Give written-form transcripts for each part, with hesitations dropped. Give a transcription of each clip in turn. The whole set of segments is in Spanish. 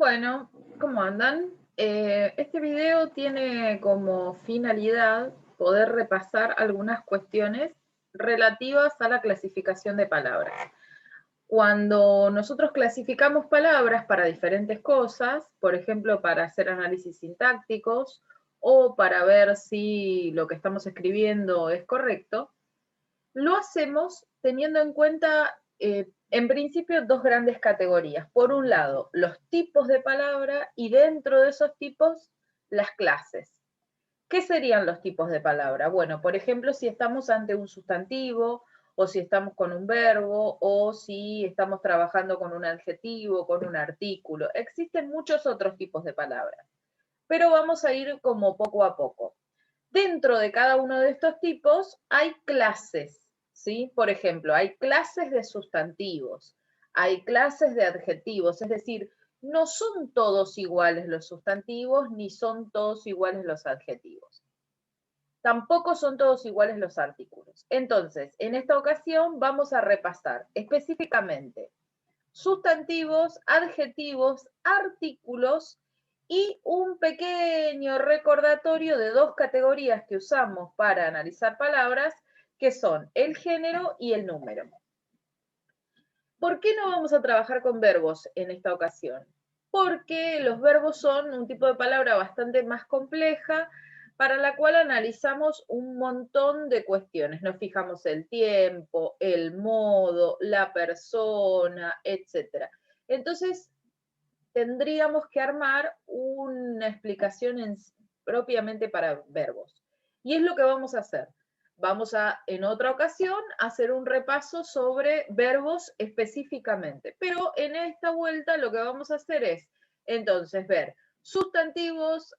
Bueno, ¿cómo andan? Este video tiene como finalidad poder repasar algunas cuestiones relativas a la clasificación de palabras. Cuando nosotros clasificamos palabras para diferentes cosas, por ejemplo, para hacer análisis sintácticos o para ver si lo que estamos escribiendo es correcto, lo hacemos teniendo en cuenta, en principio, dos grandes categorías. Por un lado, los tipos de palabra y dentro de esos tipos, las clases. ¿Qué serían los tipos de palabra? Bueno, por ejemplo, si estamos ante un sustantivo, o si estamos con un verbo, o si estamos trabajando con un adjetivo, con un artículo. Existen muchos otros tipos de palabras, pero vamos a ir como poco a poco. Dentro de cada uno de estos tipos hay clases, ¿sí? Por ejemplo, hay clases de sustantivos, hay clases de adjetivos, es decir, no son todos iguales los sustantivos, ni son todos iguales los adjetivos. Tampoco son todos iguales los artículos. Entonces, en esta ocasión vamos a repasar específicamente sustantivos, adjetivos, artículos y un pequeño recordatorio de dos categorías que usamos para analizar palabras, que son el género y el número. ¿Por qué no vamos a trabajar con verbos en esta ocasión? Porque los verbos son un tipo de palabra bastante más compleja, para la cual analizamos un montón de cuestiones. Nos fijamos el tiempo, el modo, la persona, etc. Entonces, tendríamos que armar una explicación propiamente para verbos. Y es lo que vamos a hacer. Vamos a, en otra ocasión, hacer un repaso sobre verbos específicamente. Pero en esta vuelta lo que vamos a hacer es, entonces, ver sustantivos,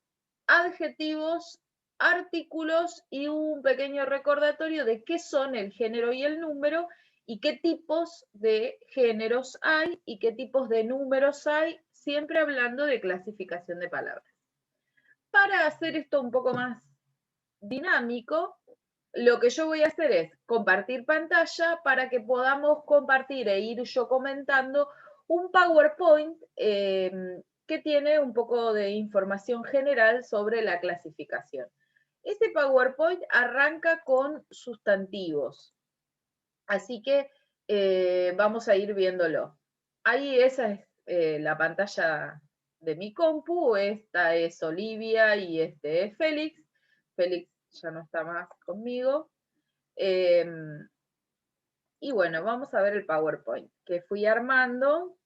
adjetivos, artículos y un pequeño recordatorio de qué son el género y el número y qué tipos de géneros hay y qué tipos de números hay, siempre hablando de clasificación de palabras. Para hacer esto un poco más dinámico, lo que yo voy a hacer es compartir pantalla para que podamos compartir e ir yo comentando un PowerPoint que tiene un poco de información general sobre la clasificación. Este PowerPoint arranca con sustantivos, así que vamos a ir viéndolo. Ahí esa es la pantalla de mi compu, esta es Olivia y este es Félix. Félix ya no está más conmigo. Y bueno, vamos a ver el PowerPoint que fui armando.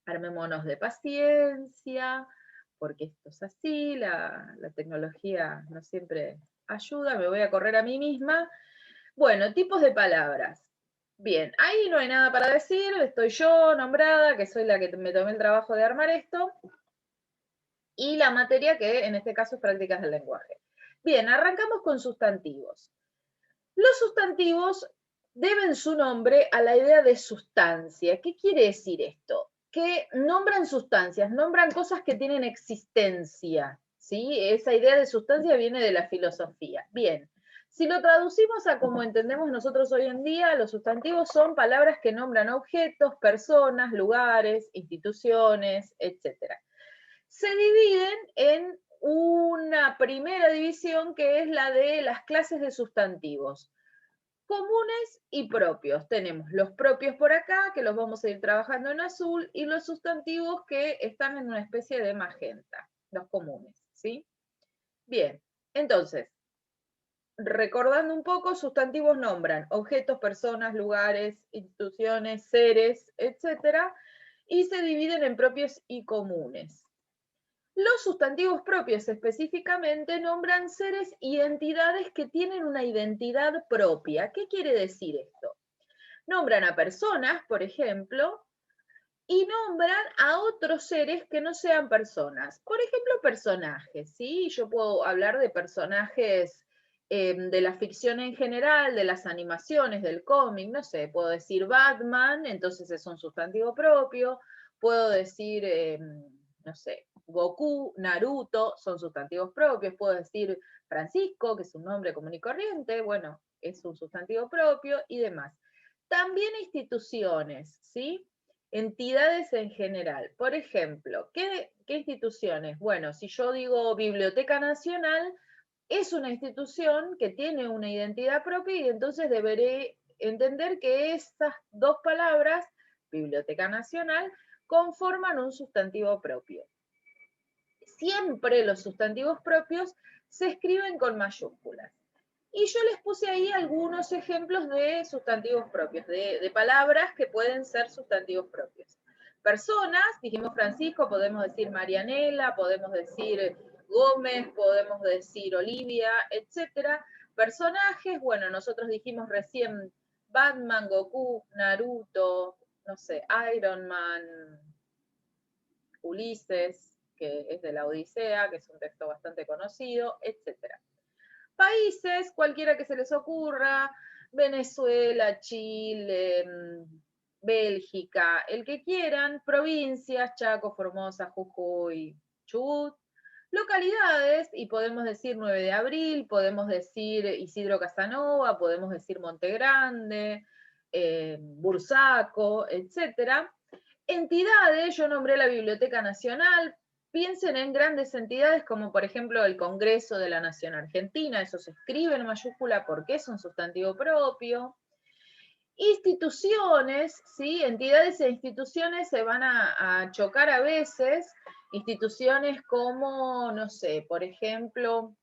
Armémonos de paciencia, porque esto es así, la tecnología no siempre ayuda, me voy a correr a mí misma. Bueno, tipos de palabras. Bien, ahí no hay nada para decir, estoy yo nombrada, que soy la que me tomé el trabajo de armar esto, y la materia que en este caso es prácticas del lenguaje. Bien, arrancamos con sustantivos. Los sustantivos deben su nombre a la idea de sustancia. ¿Qué quiere decir esto? Que nombran sustancias, nombran cosas que tienen existencia, ¿sí? Esa idea de sustancia viene de la filosofía. Bien, si lo traducimos a como entendemos nosotros hoy en día, los sustantivos son palabras que nombran objetos, personas, lugares, instituciones, etc. Se dividen en una primera división que es la de las clases de sustantivos comunes y propios. Tenemos los propios por acá, que los vamos a ir trabajando en azul, y los sustantivos que están en una especie de magenta, los comunes, ¿sí? Bien, entonces, recordando un poco, sustantivos nombran objetos, personas, lugares, instituciones, seres, etc. Y se dividen en propios y comunes. Los sustantivos propios específicamente nombran seres y entidades que tienen una identidad propia. ¿Qué quiere decir esto? Nombran a personas, por ejemplo, y nombran a otros seres que no sean personas. Por ejemplo, personajes, ¿sí? Yo puedo hablar de personajes de la ficción en general, de las animaciones, del cómic, no sé, puedo decir Batman, entonces es un sustantivo propio, puedo decir, no sé, Goku, Naruto, son sustantivos propios, puedo decir Francisco, que es un nombre común y corriente, bueno, es un sustantivo propio y demás. También instituciones, ¿sí? Entidades en general. Por ejemplo, ¿qué instituciones? Bueno, si yo digo Biblioteca Nacional, es una institución que tiene una identidad propia y entonces deberé entender que estas dos palabras, Biblioteca Nacional, conforman un sustantivo propio. Siempre los sustantivos propios se escriben con mayúsculas. Y yo les puse ahí algunos ejemplos de sustantivos propios, de palabras que pueden ser sustantivos propios. Personas, dijimos Francisco, podemos decir Marianela, podemos decir Gómez, podemos decir Olivia, etc. Personajes, bueno, nosotros dijimos recién Batman, Goku, Naruto, no sé, Iron Man, Ulises, que es de la Odisea, que es un texto bastante conocido, etc. Países, cualquiera que se les ocurra, Venezuela, Chile, Bélgica, el que quieran, provincias, Chaco, Formosa, Jujuy, Chubut, localidades, y podemos decir 9 de abril, podemos decir Isidro Casanova, podemos decir Monte Grande, Bursaco, etc. Entidades, yo nombré la Biblioteca Nacional, piensen en grandes entidades como por ejemplo el Congreso de la Nación Argentina, eso se escribe en mayúscula porque es un sustantivo propio. Instituciones, ¿sí? Entidades e instituciones se van a chocar a veces, instituciones como, no sé, por ejemplo,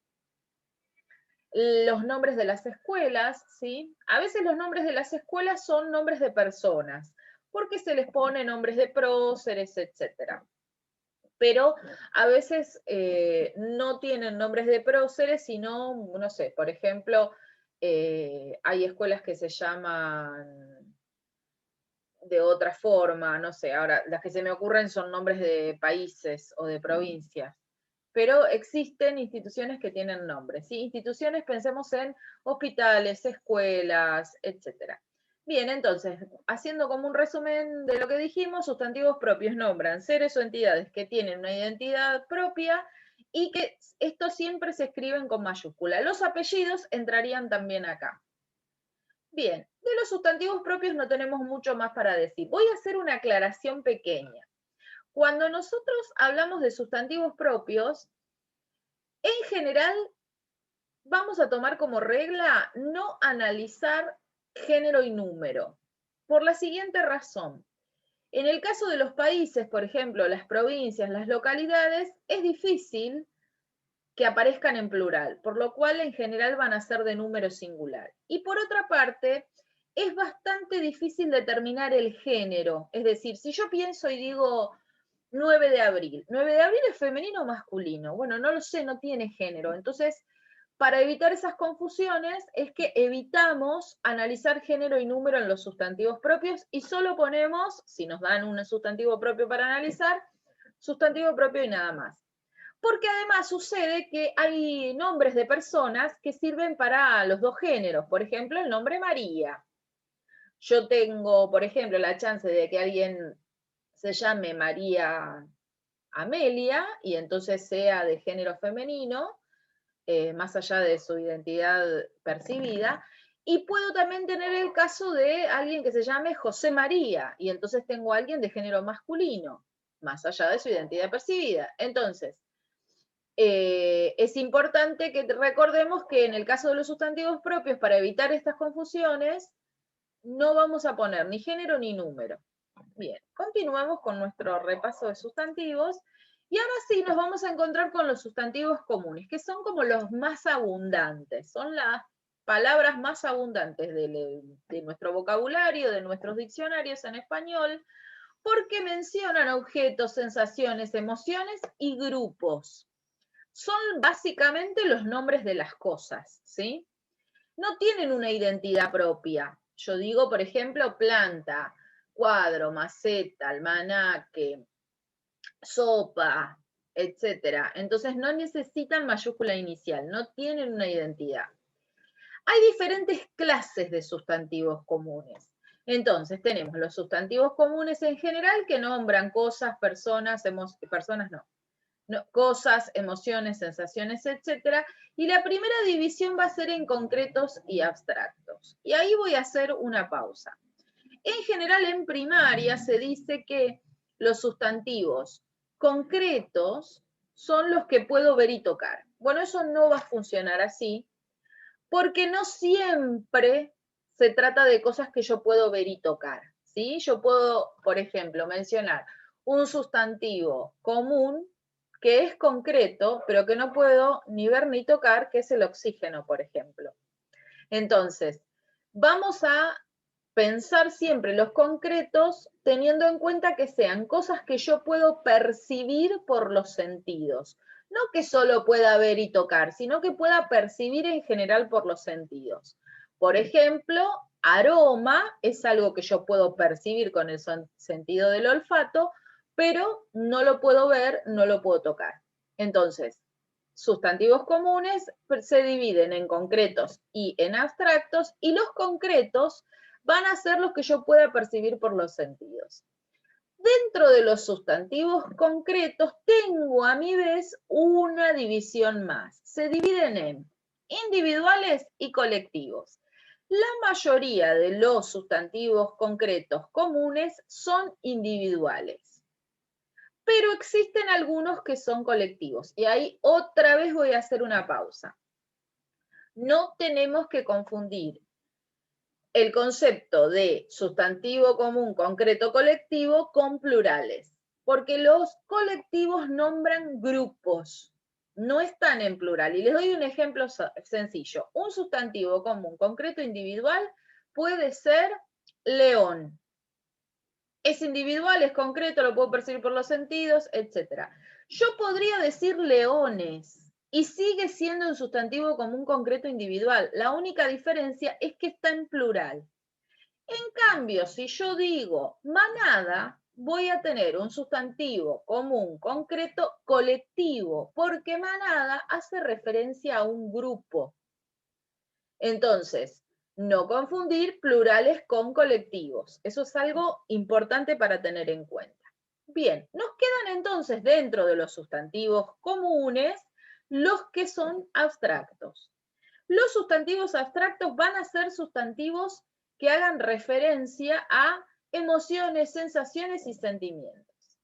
los nombres de las escuelas, ¿sí? A veces los nombres de las escuelas son nombres de personas, porque se les pone nombres de próceres, etcétera. Pero a veces no tienen nombres de próceres, sino, no sé, por ejemplo, hay escuelas que se llaman de otra forma, no sé, ahora las que se me ocurren son nombres de países o de provincias, pero existen instituciones que tienen nombres, ¿sí? Instituciones, pensemos en hospitales, escuelas, etc. Bien, entonces, haciendo como un resumen de lo que dijimos, sustantivos propios nombran seres o entidades que tienen una identidad propia y que estos siempre se escriben con mayúscula. Los apellidos entrarían también acá. Bien, de los sustantivos propios no tenemos mucho más para decir. Voy a hacer una aclaración pequeña. Cuando nosotros hablamos de sustantivos propios, en general vamos a tomar como regla no analizar género y número, por la siguiente razón. En el caso de los países, por ejemplo, las provincias, las localidades, es difícil que aparezcan en plural, por lo cual en general van a ser de número singular. Y por otra parte, es bastante difícil determinar el género, es decir, si yo pienso y digo 9 de abril, ¿9 de abril es femenino o masculino? Bueno, no lo sé, no tiene género. Entonces, para evitar esas confusiones es que evitamos analizar género y número en los sustantivos propios y solo ponemos, si nos dan un sustantivo propio para analizar, sustantivo propio y nada más. Porque además sucede que hay nombres de personas que sirven para los dos géneros. Por ejemplo, el nombre María. Yo tengo, por ejemplo, la chance de que alguien se llame María Amelia y entonces sea de género femenino, más allá de su identidad percibida. Y puedo también tener el caso de alguien que se llame José María y entonces tengo a alguien de género masculino, más allá de su identidad percibida. Entonces, es importante que recordemos que en el caso de los sustantivos propios, para evitar estas confusiones, no vamos a poner ni género ni número. Bien, continuamos con nuestro repaso de sustantivos y ahora sí nos vamos a encontrar con los sustantivos comunes, que son como los más abundantes, son las palabras más abundantes de nuestro vocabulario, de nuestros diccionarios en español, porque mencionan objetos, sensaciones, emociones y grupos. Son básicamente los nombres de las cosas, ¿sí? No tienen una identidad propia. Yo digo, por ejemplo, planta, cuadro, maceta, almanaque, sopa, etc. Entonces no necesitan mayúscula inicial, no tienen una identidad. Hay diferentes clases de sustantivos comunes. Entonces tenemos los sustantivos comunes en general que nombran cosas, personas, personas no, cosas, emociones, sensaciones, etc. Y la primera división va a ser en concretos y abstractos. Y ahí voy a hacer una pausa. En general, en primaria se dice que los sustantivos concretos son los que puedo ver y tocar. Bueno, eso no va a funcionar así, porque no siempre se trata de cosas que yo puedo ver y tocar, ¿sí? Yo puedo, por ejemplo, mencionar un sustantivo común que es concreto, pero que no puedo ni ver ni tocar, que es el oxígeno, por ejemplo. Entonces, vamos a pensar siempre los concretos teniendo en cuenta que sean cosas que yo puedo percibir por los sentidos. No que solo pueda ver y tocar, sino que pueda percibir en general por los sentidos. Por ejemplo, aroma es algo que yo puedo percibir con el sentido del olfato, pero no lo puedo ver, no lo puedo tocar. Entonces, sustantivos comunes se dividen en concretos y en abstractos, y los concretos van a ser los que yo pueda percibir por los sentidos. Dentro de los sustantivos concretos tengo a mi vez una división más. Se dividen en individuales y colectivos. La mayoría de los sustantivos concretos comunes son individuales, pero existen algunos que son colectivos. Y ahí otra vez voy a hacer una pausa. No tenemos que confundir el concepto de sustantivo común, concreto, colectivo con plurales, porque los colectivos nombran grupos, no están en plural. Y les doy un ejemplo sencillo. Un sustantivo común, concreto, individual puede ser león. Es individual, es concreto, lo puedo percibir por los sentidos, etc. Yo podría decir leones y sigue siendo un sustantivo común, concreto, individual. La única diferencia es que está en plural. En cambio, si yo digo manada, voy a tener un sustantivo común, concreto, colectivo, porque manada hace referencia a un grupo. Entonces, no confundir plurales con colectivos. Eso es algo importante para tener en cuenta. Bien, nos quedan entonces dentro de los sustantivos comunes los que son abstractos. Los sustantivos abstractos van a ser sustantivos que hagan referencia a emociones, sensaciones y sentimientos.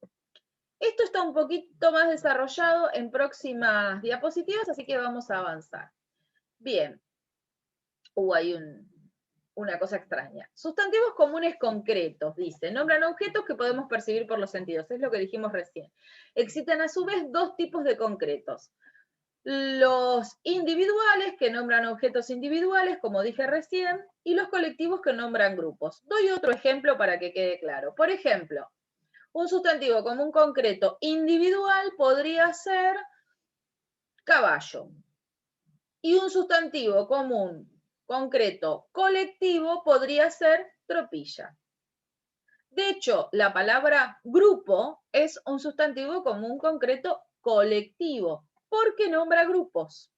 Esto está un poquito más desarrollado en próximas diapositivas, así que vamos a avanzar. Bien, hay una cosa extraña. Sustantivos comunes concretos, dice, nombran objetos que podemos percibir por los sentidos, es lo que dijimos recién. Existen a su vez dos tipos de concretos. Los individuales, que nombran objetos individuales, como dije recién, y los colectivos, que nombran grupos. Doy otro ejemplo para que quede claro. Por ejemplo, un sustantivo común concreto individual podría ser caballo. Y un sustantivo común concreto colectivo podría ser tropilla. De hecho, la palabra grupo es un sustantivo común concreto colectivo, porque nombra grupos.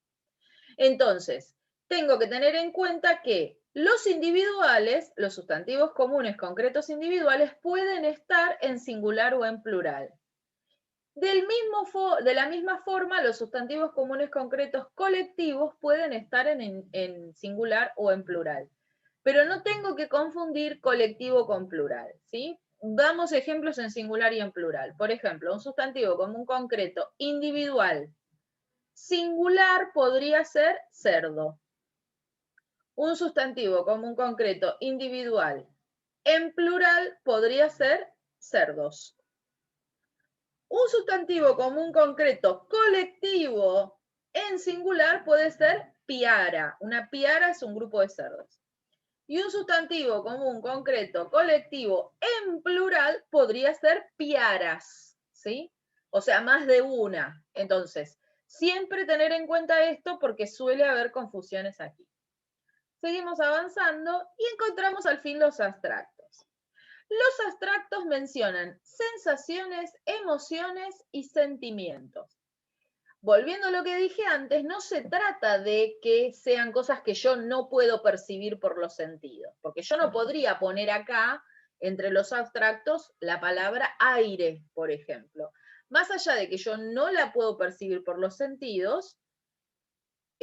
Entonces, tengo que tener en cuenta que los individuales, los sustantivos comunes concretos individuales, pueden estar en singular o en plural. De la misma forma, los sustantivos comunes concretos colectivos pueden estar en singular o en plural. Pero no tengo que confundir colectivo con plural, ¿sí? Damos ejemplos en singular y en plural. Por ejemplo, un sustantivo común concreto individual singular podría ser cerdo. Un sustantivo común concreto individual en plural podría ser cerdos. Un sustantivo común concreto colectivo en singular puede ser piara. Una piara es un grupo de cerdos. Y un sustantivo común concreto colectivo en plural podría ser piaras, ¿sí? O sea, más de una. Entonces, siempre tener en cuenta esto porque suele haber confusiones aquí. Seguimos avanzando y encontramos al fin los abstractos. Los abstractos mencionan sensaciones, emociones y sentimientos. Volviendo a lo que dije antes, no se trata de que sean cosas que yo no puedo percibir por los sentidos, porque yo no podría poner acá, entre los abstractos, la palabra aire, por ejemplo. Más allá de que yo no la puedo percibir por los sentidos,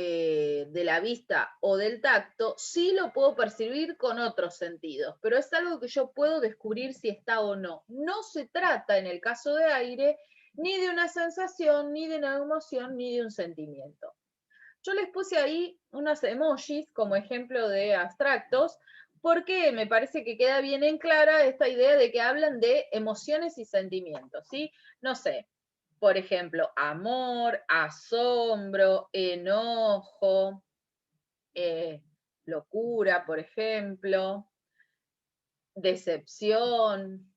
de la vista o del tacto, sí lo puedo percibir con otros sentidos, pero es algo que yo puedo descubrir si está o no. No se trata, en el caso de aire, ni de una sensación, ni de una emoción, ni de un sentimiento. Yo les puse ahí unos emojis como ejemplo de abstractos, porque me parece que queda bien en clara esta idea de que hablan de emociones y sentimientos, ¿sí? No sé, por ejemplo, amor, asombro, enojo, locura, por ejemplo, decepción,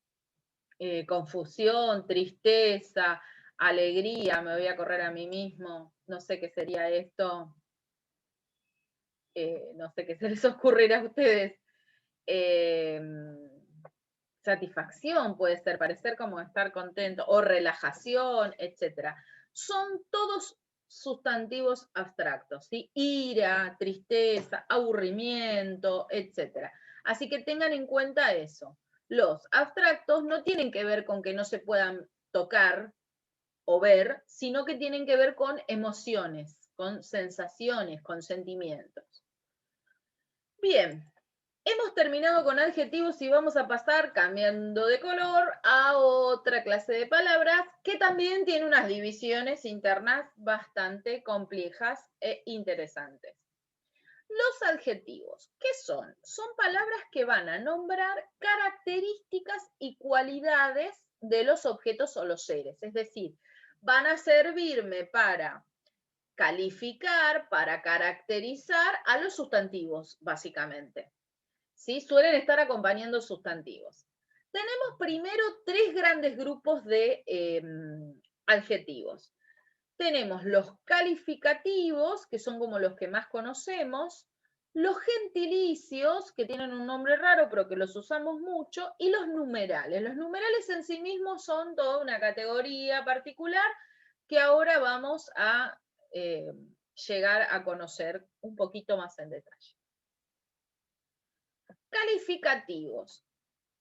confusión, tristeza, alegría, me voy a correr a mí mismo, no sé qué sería esto, no sé qué se les ocurrirá a ustedes. Eh, Satisfacción puede ser, parecer como estar contento, o relajación, etc. Son todos sustantivos abstractos, ¿sí? Ira, tristeza, aburrimiento, etc. Así que tengan en cuenta eso. Los abstractos no tienen que ver con que no se puedan tocar o ver, sino que tienen que ver con emociones, con sensaciones, con sentimientos. Bien, hemos terminado con adjetivos y vamos a pasar, cambiando de color, a otra clase de palabras que también tiene unas divisiones internas bastante complejas e interesantes. Los adjetivos, ¿qué son? Son palabras que van a nombrar características y cualidades de los objetos o los seres, es decir, van a servirme para calificar, para caracterizar a los sustantivos, básicamente. ¿Sí? Suelen estar acompañando sustantivos. Tenemos primero tres grandes grupos de adjetivos. Tenemos los calificativos, que son como los que más conocemos, los gentilicios, que tienen un nombre raro, pero que los usamos mucho, y los numerales. Los numerales en sí mismos son toda una categoría particular que ahora vamos a llegar a conocer un poquito más en detalle. Calificativos.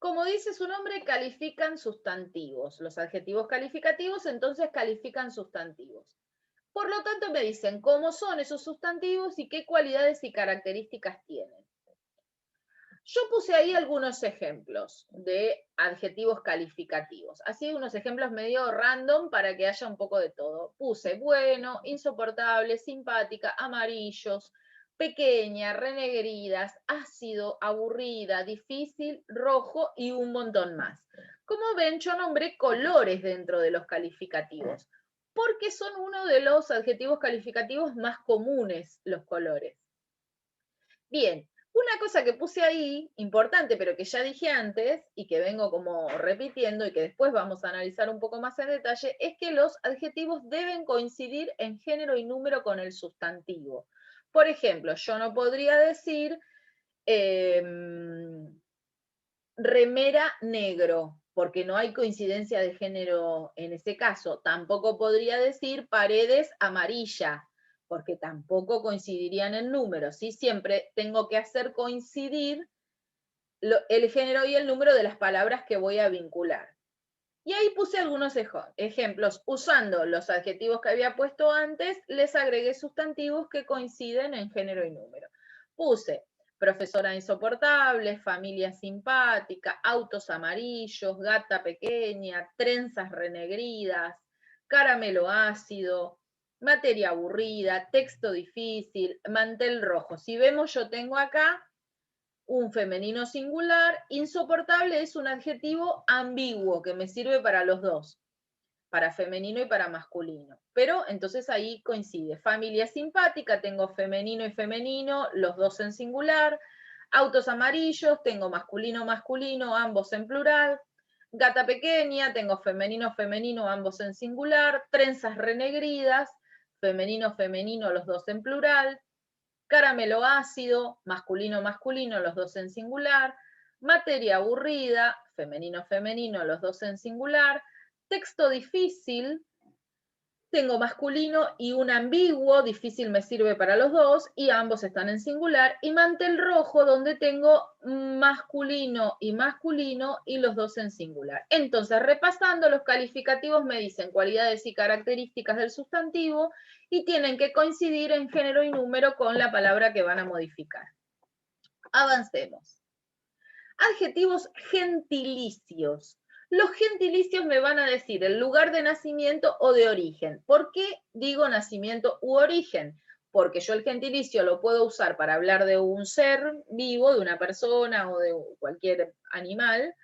Como dice su nombre, califican sustantivos. Los adjetivos calificativos entonces califican sustantivos. Por lo tanto, me dicen cómo son esos sustantivos y qué cualidades y características tienen. Yo puse ahí algunos ejemplos de adjetivos calificativos. Así unos ejemplos medio random para que haya un poco de todo. Puse bueno, insoportable, simpática, amarillos, pequeña, renegridas, ácido, aburrida, difícil, rojo y un montón más. Como ven, yo nombré colores dentro de los calificativos, porque son uno de los adjetivos calificativos más comunes, los colores. Bien, una cosa que puse ahí, importante, pero que ya dije antes, y que vengo como repitiendo, y que después vamos a analizar un poco más en detalle, es que los adjetivos deben coincidir en género y número con el sustantivo. Por ejemplo, yo no podría decir remera negro, porque no hay coincidencia de género en ese caso. Tampoco podría decir paredes amarilla, porque tampoco coincidirían en números, ¿sí? Siempre tengo que hacer coincidir el género y el número de las palabras que voy a vincular. Y ahí puse algunos ejemplos. Usando los adjetivos que había puesto antes, les agregué sustantivos que coinciden en género y número. Puse profesora insoportable, familia simpática, autos amarillos, gata pequeña, trenzas renegridas, caramelo ácido, materia aburrida, texto difícil, mantel rojo. Si vemos, yo tengo acá un femenino singular. Insoportable es un adjetivo ambiguo que me sirve para los dos, para femenino y para masculino. Pero entonces ahí coincide. Familia simpática, tengo femenino y femenino, los dos en singular. Autos amarillos, tengo masculino, masculino, ambos en plural. Gata pequeña, tengo femenino, femenino, ambos en singular. Trenzas renegridas, femenino, femenino, los dos en plural. Caramelo ácido, masculino, masculino, los dos en singular. Materia aburrida, femenino, femenino, los dos en singular. Texto difícil, Tengo masculino y un ambiguo, difícil me sirve para los dos, y ambos están en singular, y mantel rojo donde tengo masculino y los dos en singular. Entonces, repasando, los calificativos me dicen cualidades y características del sustantivo y tienen que coincidir en género y número con la palabra que van a modificar. Avancemos. Adjetivos gentilicios. Los gentilicios me van a decir el lugar de nacimiento o de origen. ¿Por qué digo nacimiento u origen? Porque yo el gentilicio lo puedo usar para hablar de un ser vivo, de una persona o de cualquier animal,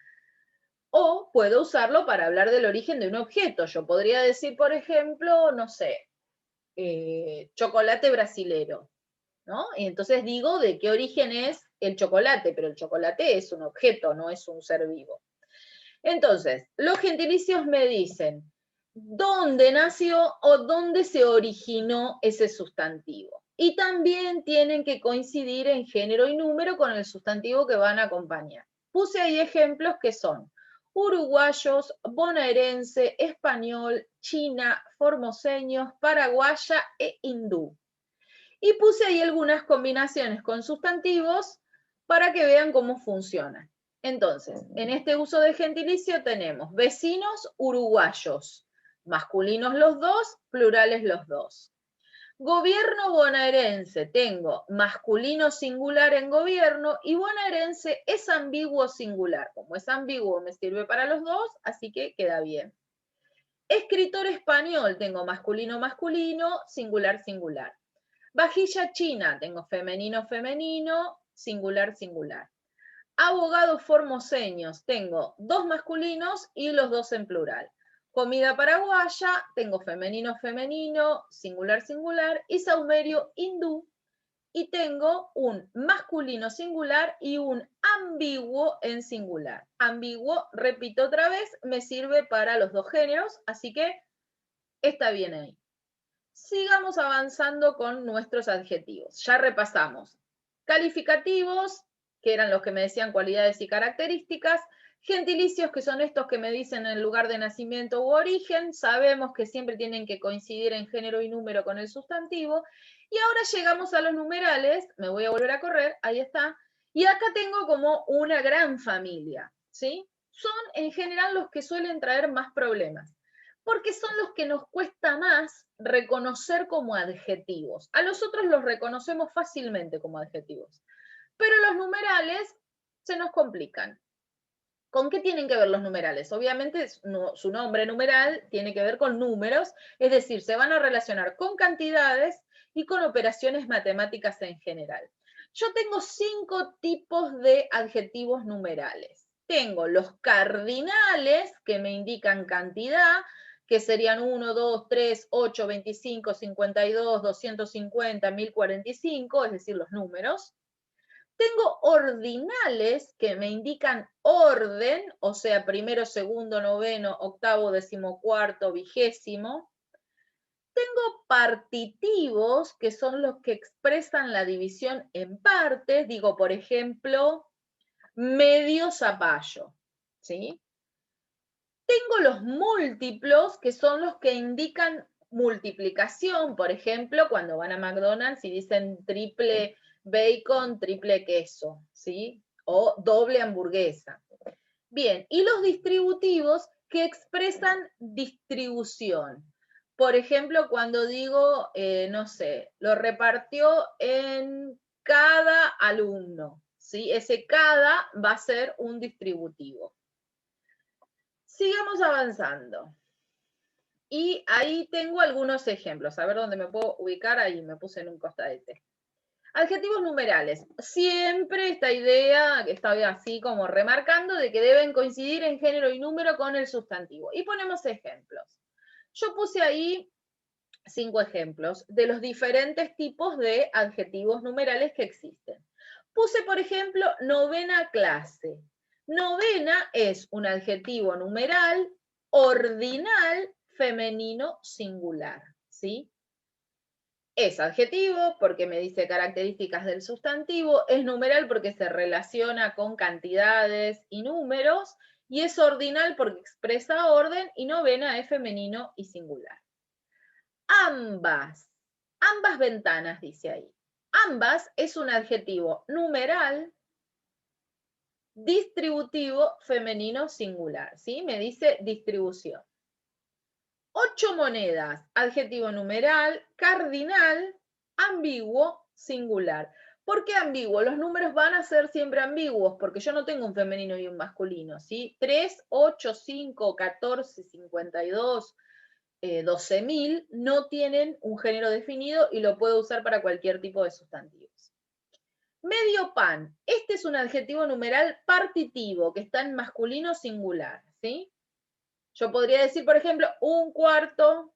o puedo usarlo para hablar del origen de un objeto. Yo podría decir, por ejemplo, no sé, chocolate brasilero, ¿no? Y entonces digo de qué origen es el chocolate, pero el chocolate es un objeto, no es un ser vivo. Entonces, los gentilicios me dicen dónde nació o dónde se originó ese sustantivo. Y también tienen que coincidir en género y número con el sustantivo que van a acompañar. Puse ahí ejemplos que son uruguayos, bonaerense, español, china, formoseños, paraguaya e hindú. Y puse ahí algunas combinaciones con sustantivos para que vean cómo funcionan. Entonces, en este uso de gentilicio tenemos vecinos uruguayos, masculinos los dos, plurales los dos. Gobierno bonaerense, tengo masculino singular en gobierno y bonaerense es ambiguo singular. Como es ambiguo me sirve para los dos, así que queda bien. Escritor español, tengo masculino masculino, singular singular. Vajilla china, tengo femenino femenino, singular singular. Abogados formoseños, tengo dos masculinos y los dos en plural. Comida paraguaya, tengo femenino femenino, singular singular. Y saumerio hindú, y tengo un masculino singular y un ambiguo en singular. Ambiguo, repito otra vez, me sirve para los dos géneros, así que está bien ahí. Sigamos avanzando con nuestros adjetivos. Ya repasamos. Calificativos, que eran los que me decían cualidades y características. Gentilicios, que son estos que me dicen el lugar de nacimiento u origen. Sabemos que siempre tienen que coincidir en género y número con el sustantivo. Y ahora llegamos a los numerales. Me voy a volver a correr, ahí está. Y acá tengo como una gran familia, ¿sí? Son en general los que suelen traer más problemas, porque son los que nos cuesta más reconocer como adjetivos. A los otros los reconocemos fácilmente como adjetivos, pero los numerales se nos complican. ¿Con qué tienen que ver los numerales? Obviamente su nombre numeral tiene que ver con números, es decir, se van a relacionar con cantidades y con operaciones matemáticas en general. Yo tengo 5 tipos de adjetivos numerales. Tengo los cardinales, que me indican cantidad, que serían 1, 2, 3, 8, 25, 52, 250, 1045, es decir, los números. Tengo ordinales que me indican orden, o sea, primero, segundo, noveno, octavo, decimocuarto, vigésimo. Tengo partitivos, que son los que expresan la división en partes. Digo, por ejemplo, medio zapallo, ¿sí? Tengo los múltiplos, que son los que indican multiplicación. Por ejemplo, cuando van a McDonald's y dicen triple bacon, triple queso, ¿sí? O doble hamburguesa. Bien, y los distributivos, que expresan distribución. Por ejemplo, cuando digo, no sé, lo repartió en cada alumno, ¿sí? Ese cada va a ser un distributivo. Sigamos avanzando. Y ahí tengo algunos ejemplos. A ver dónde me puedo ubicar. Ahí me puse en un costadete. Adjetivos numerales. Siempre esta idea que está así como remarcando de que deben coincidir en género y número con el sustantivo. Y ponemos ejemplos. Yo puse ahí 5 ejemplos de los diferentes tipos de adjetivos numerales que existen. Puse, por ejemplo, novena clase. Novena es un adjetivo numeral ordinal femenino singular, ¿sí? Es adjetivo porque me dice características del sustantivo, es numeral porque se relaciona con cantidades y números, y es ordinal porque expresa orden, y novena es femenino y singular. Ambas. Ambas ventanas, dice ahí. Ambas es un adjetivo numeral distributivo femenino singular, ¿sí? Me dice distribución. 8 monedas, adjetivo numeral, cardinal, ambiguo, singular. ¿Por qué ambiguo? Los números van a ser siempre ambiguos, porque yo no tengo un femenino y un masculino, ¿sí? 3, 8, 5, 14, 52, 12.000 no tienen un género definido y lo puedo usar para cualquier tipo de sustantivos. Medio pan. Este es un adjetivo numeral partitivo que está en masculino singular, ¿sí? Yo podría decir, por ejemplo, un cuarto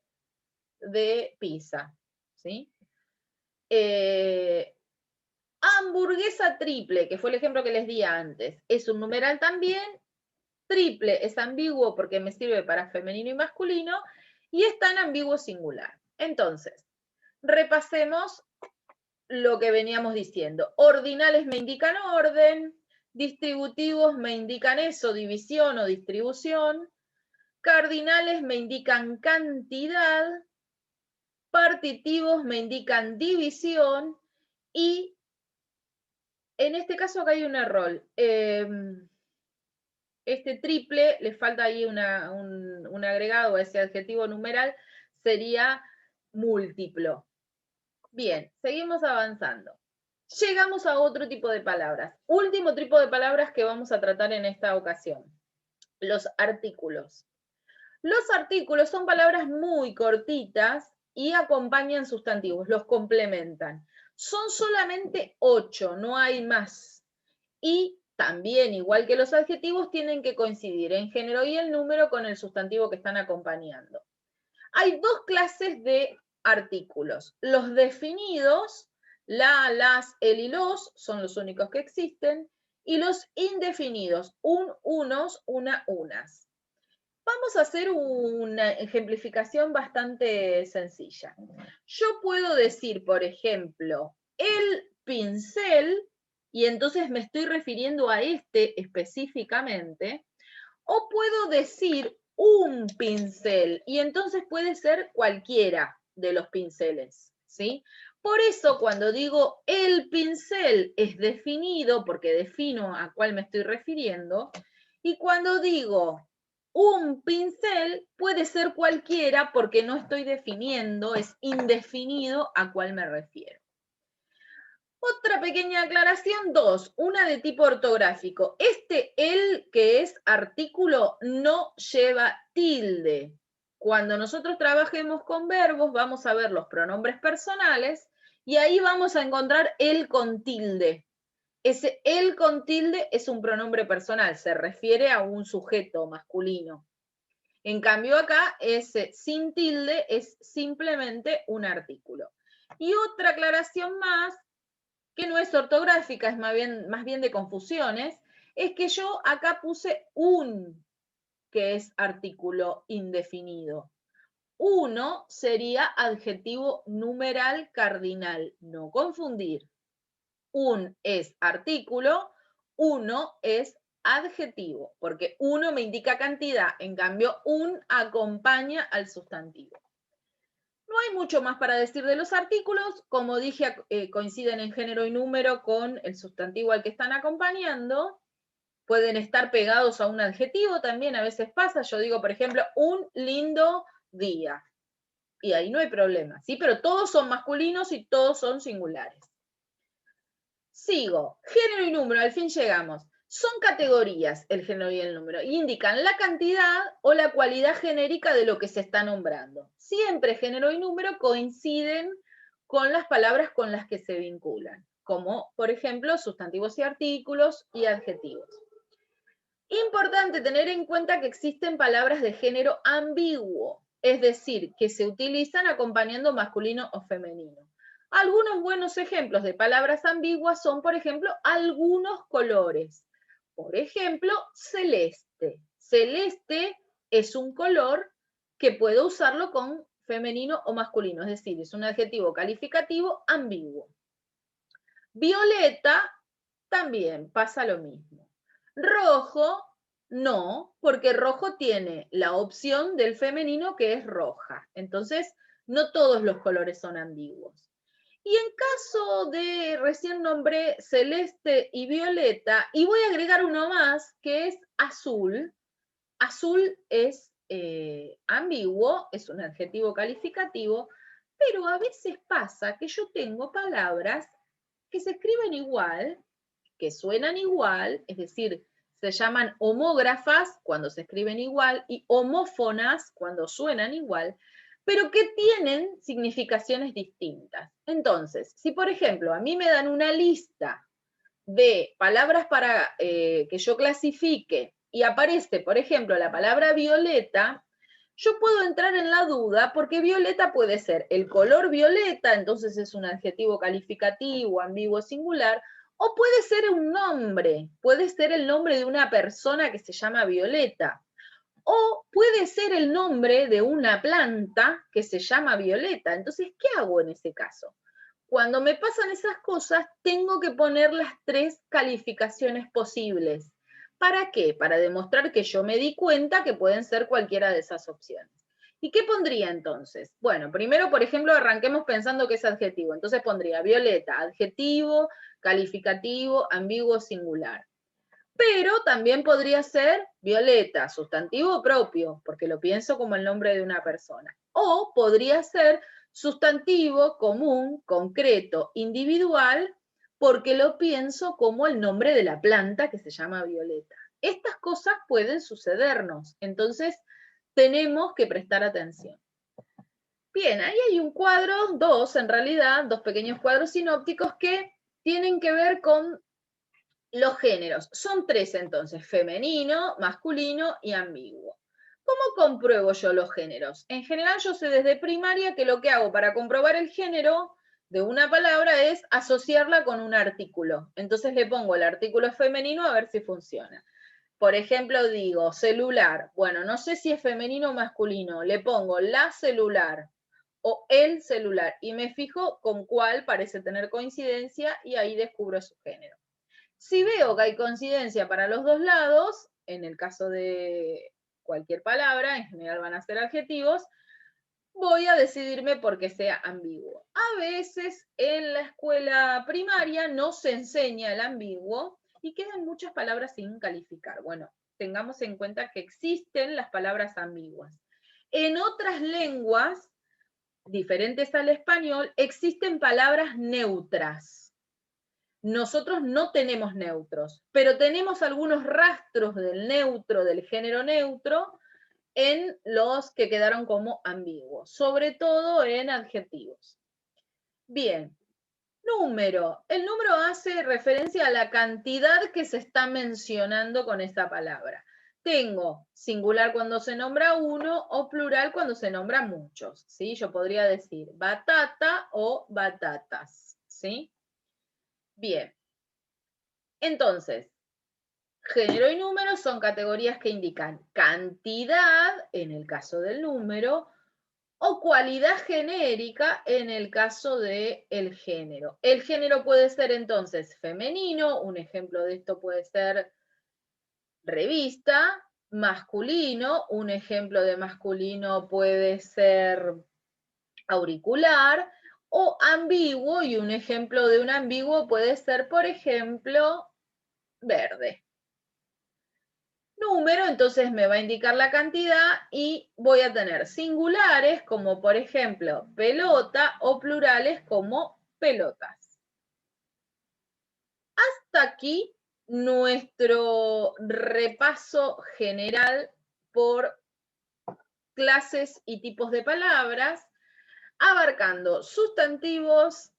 de pizza, ¿sí? Hamburguesa triple, que fue el ejemplo que les di antes, es un numeral también. Triple es ambiguo porque me sirve para femenino y masculino y está en ambiguo singular. Entonces, repasemos lo que veníamos diciendo. Ordinales me indican orden, distributivos me indican eso, división o distribución, cardinales me indican cantidad, partitivos me indican división y en este caso acá hay un error. Este triple, le falta ahí un agregado a ese adjetivo numeral, sería múltiplo. Bien, seguimos avanzando. Llegamos a otro tipo de palabras. Último tipo de palabras que vamos a tratar en esta ocasión. Los artículos. Los artículos son palabras muy cortitas y acompañan sustantivos, los complementan. Son solamente 8, no hay más. Y también, igual que los adjetivos, tienen que coincidir en género y el número con el sustantivo que están acompañando. Hay dos clases de artículos. Los definidos, la, las, el y los, son los únicos que existen, y los indefinidos, un, unos, una, unas. Vamos a hacer una ejemplificación bastante sencilla. Yo puedo decir, por ejemplo, el pincel, y entonces me estoy refiriendo a este específicamente, o puedo decir un pincel, y entonces puede ser cualquiera de los pinceles, ¿sí? Por eso cuando digo el pincel es definido, porque defino a cuál me estoy refiriendo, y cuando digo un pincel puede ser cualquiera porque no estoy definiendo, es indefinido a cuál me refiero. Otra pequeña aclaración, 2, una de tipo ortográfico. El que es artículo no lleva tilde. Cuando nosotros trabajemos con verbos vamos a ver los pronombres personales y ahí vamos a encontrar el con tilde. Ese el con tilde es un pronombre personal, se refiere a un sujeto masculino. En cambio acá, ese sin tilde es simplemente un artículo. Y otra aclaración más, que no es ortográfica, es más bien de confusiones, es que yo acá puse un, que es artículo indefinido. Uno sería adjetivo numeral cardinal, no confundir. Un es artículo, uno es adjetivo, porque uno me indica cantidad, en cambio un acompaña al sustantivo. No hay mucho más para decir de los artículos, como dije, coinciden en género y número con el sustantivo al que están acompañando, pueden estar pegados a un adjetivo, también a veces pasa, yo digo, por ejemplo, un lindo día, y ahí no hay problema, ¿sí? Pero todos son masculinos y todos son singulares. Sigo, género y número, al fin llegamos. Son categorías el género y el número, y indican la cantidad o la cualidad genérica de lo que se está nombrando. Siempre género y número coinciden con las palabras con las que se vinculan, como por ejemplo sustantivos y artículos y adjetivos. Importante tener en cuenta que existen palabras de género ambiguo, es decir, que se utilizan acompañando masculino o femenino. Algunos buenos ejemplos de palabras ambiguas son, por ejemplo, algunos colores. Por ejemplo, celeste. Celeste es un color que puedo usarlo con femenino o masculino, es decir, es un adjetivo calificativo ambiguo. Violeta también pasa lo mismo. Rojo, no, porque rojo tiene la opción del femenino que es roja. Entonces, No todos los colores son ambiguos. Y en caso de, recién nombré celeste y violeta, y voy a agregar uno más, que es azul. Azul es ambiguo, es un adjetivo calificativo, pero a veces pasa que yo tengo palabras que se escriben igual, que suenan igual, es decir, se llaman homógrafas cuando se escriben igual y homófonas cuando suenan igual, pero que tienen significaciones distintas. Entonces, si por ejemplo a mí me dan una lista de palabras para que yo clasifique y aparece, por ejemplo, la palabra violeta, yo puedo entrar en la duda porque violeta puede ser el color violeta, entonces es un adjetivo calificativo, ambiguo, singular, o puede ser un nombre, puede ser el nombre de una persona que se llama Violeta, o puede ser el nombre de una planta que se llama Violeta. Entonces, ¿qué hago en ese caso? Cuando me pasan esas cosas, tengo que poner las 3 calificaciones posibles. ¿Para qué? Para demostrar que yo me di cuenta que pueden ser cualquiera de esas opciones. ¿Y qué pondría entonces? Bueno, primero, por ejemplo, arranquemos pensando que es adjetivo. Entonces pondría violeta, adjetivo, calificativo, ambiguo, singular. Pero también podría ser violeta, sustantivo propio, porque lo pienso como el nombre de una persona. O podría ser sustantivo común, concreto, individual, porque lo pienso como el nombre de la planta que se llama violeta. Estas cosas pueden sucedernos, entonces tenemos que prestar atención. Bien, ahí hay un cuadro, dos en realidad, dos pequeños cuadros sinópticos que tienen que ver con los géneros. Son 3 entonces, femenino, masculino y ambiguo. ¿Cómo compruebo yo los géneros? En general yo sé desde primaria que lo que hago para comprobar el género de una palabra es asociarla con un artículo. Entonces le pongo el artículo femenino a ver si funciona. Por ejemplo, digo celular. Bueno, no sé si es femenino o masculino. Le pongo la celular o el celular y me fijo con cuál parece tener coincidencia y ahí descubro su género. Si veo que hay coincidencia para los dos lados, en el caso de cualquier palabra, en general van a ser adjetivos, voy a decidirme porque sea ambiguo. A veces en la escuela primaria no se enseña el ambiguo y quedan muchas palabras sin calificar. Bueno, tengamos en cuenta que existen las palabras ambiguas. En otras lenguas, diferentes al español, existen palabras neutras. Nosotros no tenemos neutros, pero tenemos algunos rastros del neutro, del género neutro, en los que quedaron como ambiguos, sobre todo en adjetivos. Bien, número. El número hace referencia a la cantidad que se está mencionando con esta palabra. Tengo singular cuando se nombra uno o plural cuando se nombra muchos, ¿sí? Yo podría decir batata o batatas, ¿sí? Bien. Entonces, género y número son categorías que indican cantidad, en el caso del número, o cualidad genérica, en el caso del género. El género puede ser entonces femenino, un ejemplo de esto puede ser revista, masculino, un ejemplo de masculino puede ser auricular, o ambiguo, y un ejemplo de un ambiguo puede ser, por ejemplo, verde. Número, entonces me va a indicar la cantidad y voy a tener singulares como por ejemplo pelota o plurales como pelotas. Hasta aquí nuestro repaso general por clases y tipos de palabras, abarcando sustantivos,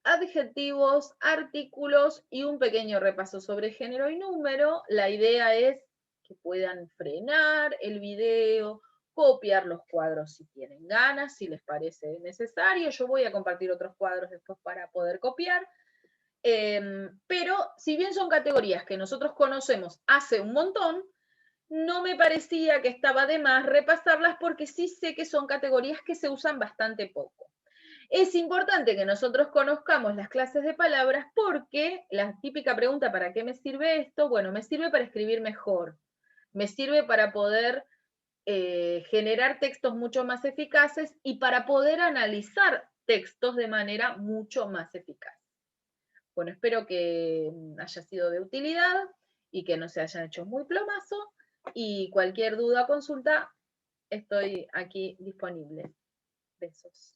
adjetivos, artículos y un pequeño repaso sobre género y número. La idea es que puedan frenar el video, copiar los cuadros si tienen ganas, si les parece necesario. Yo voy a compartir otros cuadros después para poder copiar. Pero si bien son categorías que nosotros conocemos hace un montón, no me parecía que estaba de más repasarlas porque sí sé que son categorías que se usan bastante poco. Es importante que nosotros conozcamos las clases de palabras porque la típica pregunta, ¿para qué me sirve esto? Bueno, me sirve para escribir mejor, me sirve para poder generar textos mucho más eficaces y para poder analizar textos de manera mucho más eficaz. Bueno, espero que haya sido de utilidad y que no se hayan hecho muy plomazo, y cualquier duda o consulta, estoy aquí disponible. Besos.